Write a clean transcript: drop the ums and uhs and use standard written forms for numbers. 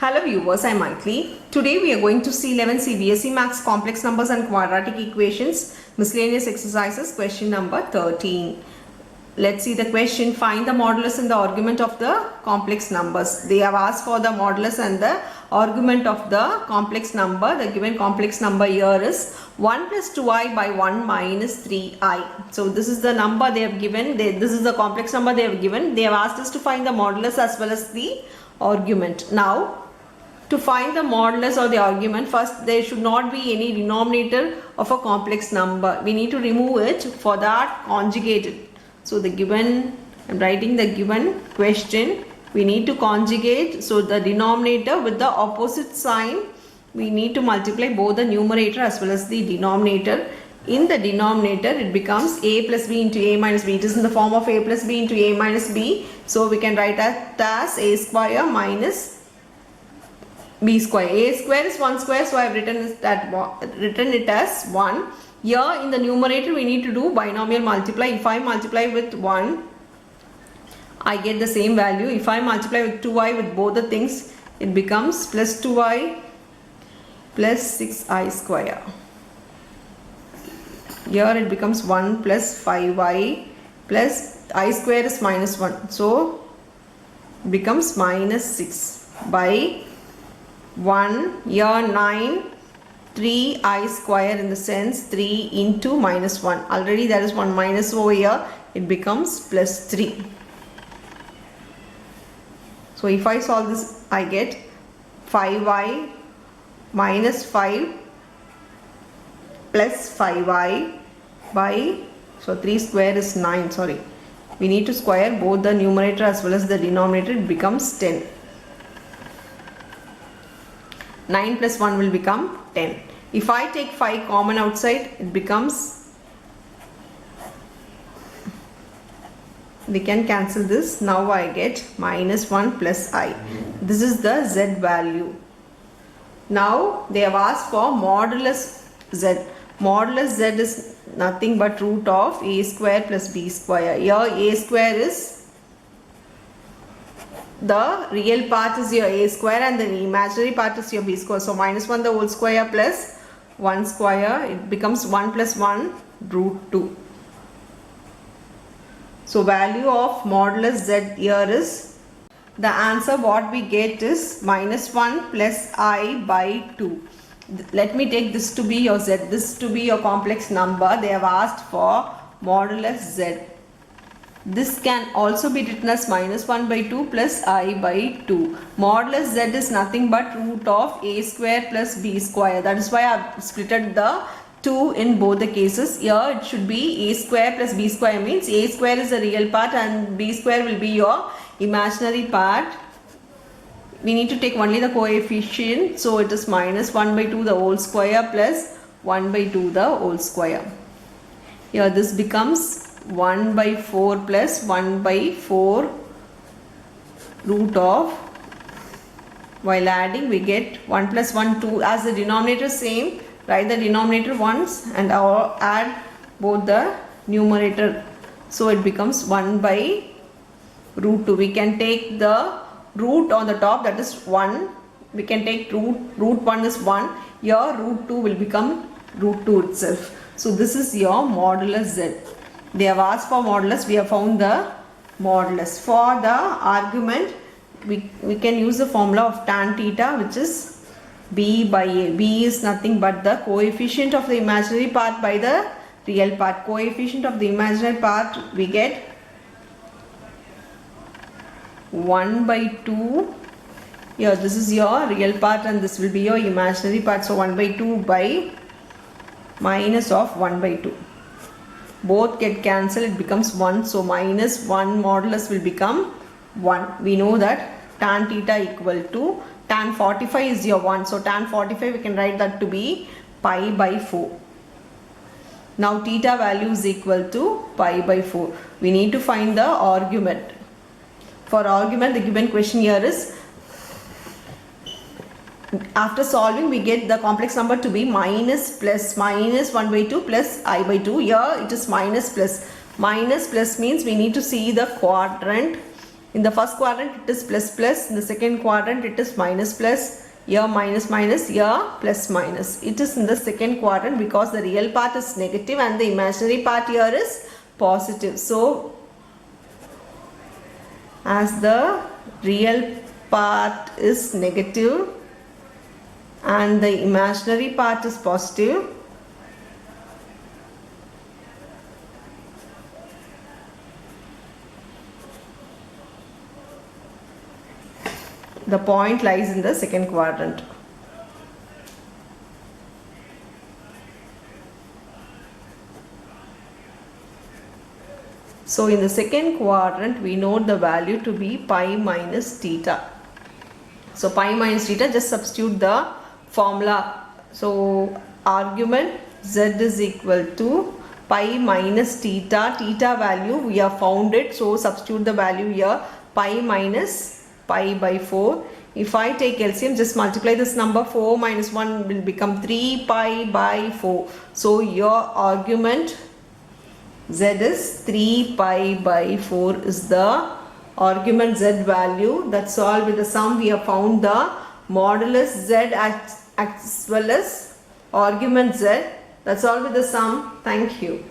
Hello viewers, I am Maithili. Today we are going to see 11 CBSE Maths Complex Numbers and Quadratic Equations, Miscellaneous Exercises, question number 13. Let's see the question. Find the modulus and the argument of the complex numbers. They have asked for the modulus and the argument of the complex number. The given complex number here is 1 plus 2i by 1 minus 3i. So this is the number they have given. This is the complex number they have given. They have asked us to find the modulus as well as the argument. Now, to find the modulus or the argument, first there should not be any denominator of a complex number. We need to remove it. For that, conjugate it. So the given, I'm writing the given question. We need to conjugate. So the denominator with the opposite sign, we need to multiply both the numerator as well as the denominator. In the denominator, it becomes a plus b into a minus b. It is in the form of a plus b into a minus b. So we can write that as a square minus b square. A square is 1 square, so I have written it as 1. Here in the numerator we need to do binomial multiply. If I multiply with 1, I get the same value. If I multiply with 2i with both the things, it becomes plus 2i plus 6i square. Here it becomes 1 plus 5i plus I square is minus 1. So it becomes minus 6 by 1, here 9, 3i square, in the sense 3 into minus 1. Already there is one minus over here. It becomes plus 3. So if I solve this, I get 5i minus 5 plus 5i by, so 3 square is 9, sorry. We need to square both the numerator as well as the denominator. It becomes 10. 9 plus 1 will become 10. If I take 5 common outside, it becomes, we can cancel this. Now I get minus 1 plus I. This is the z value. Now they have asked for modulus z. Modulus z is nothing but root of a square plus b square. Here a square is, the real part is your a square and the imaginary part is your b square. So minus 1 the whole square plus 1 square, it becomes 1 plus 1 root 2. So value of modulus z here is, the answer what we get is minus 1 plus I by 2. Let me take this to be your z, this to be your complex number. They have asked for modulus z. This can also be written as minus 1 by 2 plus I by 2. Modulus z is nothing but root of a square plus b square. That is why I have splitted the 2 in both the cases. Here it should be a square plus b square, means a square is the real part and b square will be your imaginary part. We need to take only the coefficient. So it is minus 1 by 2 the whole square plus 1 by 2 the whole square. Here this becomes 1 by 4 plus 1 by 4 root of, while adding we get 1 plus 1 2, as the denominator same, write the denominator once and add both the numerator. So it becomes 1 by root 2. We can take the root on the top, that is 1. We can take root 1 is 1. Here root 2 will become root 2 itself. So this is your modulus z. They have asked for modulus, we have found the modulus. For the argument, we can use the formula of tan theta, which is b by a. B is nothing but the coefficient of the imaginary part by the real part. Coefficient of the imaginary part we get 1 by 2. Here this is your real part and this will be your imaginary part. So 1 by 2 by minus of 1 by 2. Both get cancelled, it becomes 1. So minus 1 modulus will become 1. We know that tan theta equal to, tan 45 is your 1. So tan 45 we can write that to be pi by 4. Now theta value is equal to pi by 4. We need to find the argument. For argument, the given question here is, after solving we get the complex number to be minus 1 by 2 plus I by 2. Here it is minus plus. Minus plus means we need to see the quadrant In the first quadrant it is plus plus, in the second quadrant it is minus plus, here minus minus, here plus minus. It is in the second quadrant because the real part is negative and the imaginary part here is positive. So as the real part is negative and the imaginary part is positive, the point lies in the second quadrant. So in the second quadrant we know the value to be pi minus theta. So pi minus theta, just substitute the formula. So argument z is equal to pi minus theta. Theta value we have found it. So substitute the value here, pi minus pi by 4. If I take LCM, just multiply this number. 4 minus 1 will become 3 pi by 4. So your argument z is 3 pi by 4 is the argument z value. That's all. With the sum we have found the modulus z as well as argument z. That's all with the sum. Thank you.